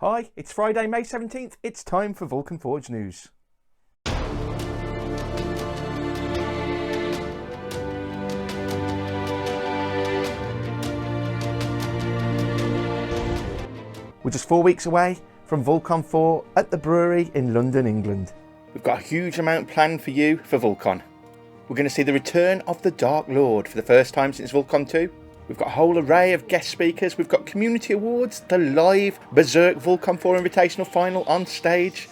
Hi, it's Friday, May 17th. It's time for Vulcan Forged news. We're just 4 weeks away from VulCon 4 at the brewery in London, England. We've got a huge amount planned for you for VulCon. We're going to see the return of the Dark Lord for the first time since VulCon 2. We've got a whole array of guest speakers. We've got community awards, the live Berserk VulCon4 Invitational final on stage.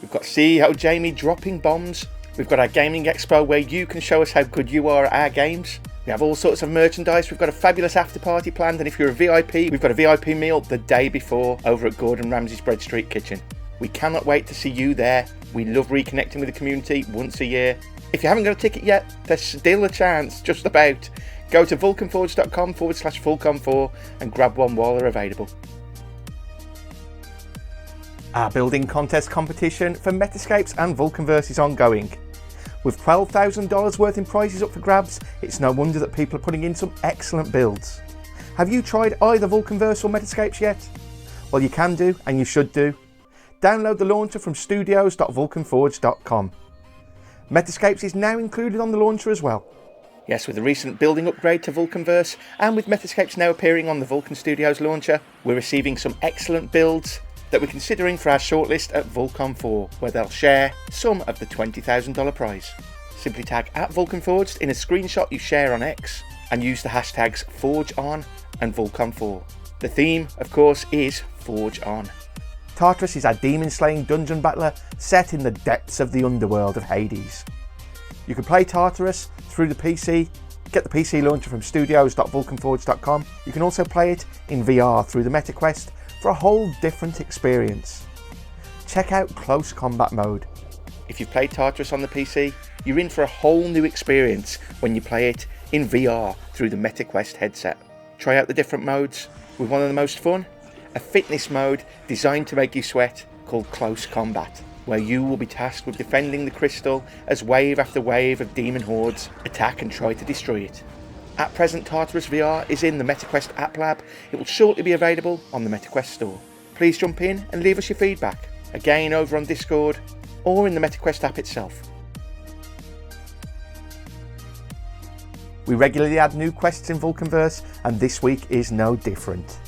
We've got CEO Jamie dropping bombs. We've got our gaming expo where you can show us how good you are at our games. We have all sorts of merchandise. We've got a fabulous after party planned, and if you're a VIP, we've got a VIP meal the day before over at Gordon Ramsay's Bread Street Kitchen. We cannot wait to see you there. We love reconnecting with the community once a year. If you haven't got a ticket yet, there's still a chance, just about. Go to vulcanforged.com/VulCon4 and grab one while they're available. Our building contest competition for MetaScapes and VulcanVerse is ongoing. With $12,000 worth in prizes up for grabs, it's no wonder that people are putting in some excellent builds. Have you tried either VulcanVerse or MetaScapes yet? Well, you can do, and you should do. Download the launcher from studios.vulcanforged.com. MetaScapes is now included on the launcher as well. Yes, with the recent building upgrade to VulcanVerse, and with MetaScapes now appearing on the Vulcan Studios launcher, we're receiving some excellent builds that we're considering for our shortlist at VulCon 4, where they'll share some of the $20,000 prize. Simply tag @VulcanForged in a screenshot you share on X, and use the hashtags ForgeOn and VulCon4. The theme, of course, is Forge On. Tartarus is our demon-slaying dungeon battler set in the depths of the underworld of Hades. You can play Tartarus through the PC, get the PC launcher from studios.vulcanforged.com. You can also play it in VR through the MetaQuest for a whole different experience. Check out Close Combat Mode. If you've played Tartarus on the PC, you're in for a whole new experience when you play it in VR through the MetaQuest headset. Try out the different modes with one of the most fun, a fitness mode designed to make you sweat called Close Combat, where you will be tasked with defending the crystal as wave after wave of demon hordes attack and try to destroy it. At present, Tartarus VR is in the MetaQuest App Lab. It will shortly be available on the MetaQuest store. Please jump in and leave us your feedback, again over on Discord or in the MetaQuest app itself. We regularly add new quests in VulcanVerse, and this week is no different.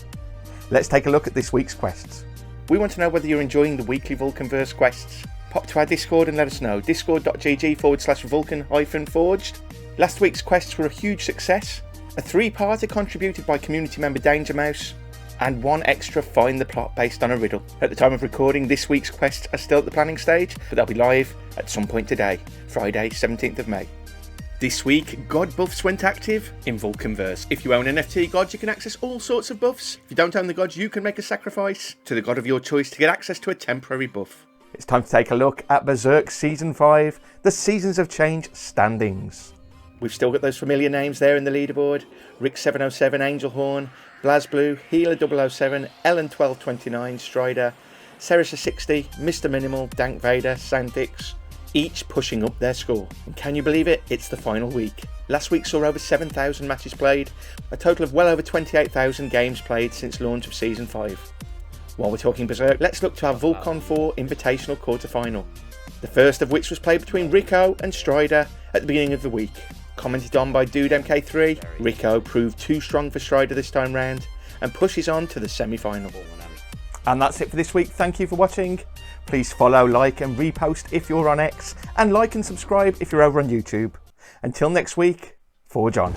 Let's take a look at this week's quests. We want to know whether you're enjoying the weekly VulcanVerse quests. Pop to our Discord and let us know. discord.gg/Vulcan-Forged. Last week's quests were a huge success. A 3-parter contributed by community member Danger Mouse, and one extra Find the Plot based on a riddle. At the time of recording, this week's quests are still at the planning stage, but they'll be live at some point today, Friday, 17th of May. This week, God buffs went active in VulcanVerse. If you own NFT gods, you can access all sorts of buffs. If you don't own the gods, you can make a sacrifice to the god of your choice to get access to a temporary buff. It's time to take a look at Berserk Season 5, the Seasons of Change standings. We've still got those familiar names there in the leaderboard. Rick707, Angelhorn, BlazBlue, Healer007, Ellen1229, Strider, Serisa60, Mr. Minimal, Dank Vader, Santix, each pushing up their score. And can you believe it? It's the final week. Last week saw over 7,000 matches played, a total of well over 28,000 games played since launch of Season 5. While we're talking Berserk, let's look to our VulCon 4 Invitational quarterfinal. The first of which was played between Rico and Strider at the beginning of the week. Commented on by Dude MK3, Rico proved too strong for Strider this time round and pushes on to the semi-final. And that's it for this week. Thank you for watching. Please follow, like and repost if you're on X, and like and subscribe if you're over on YouTube. Until next week, Forge on.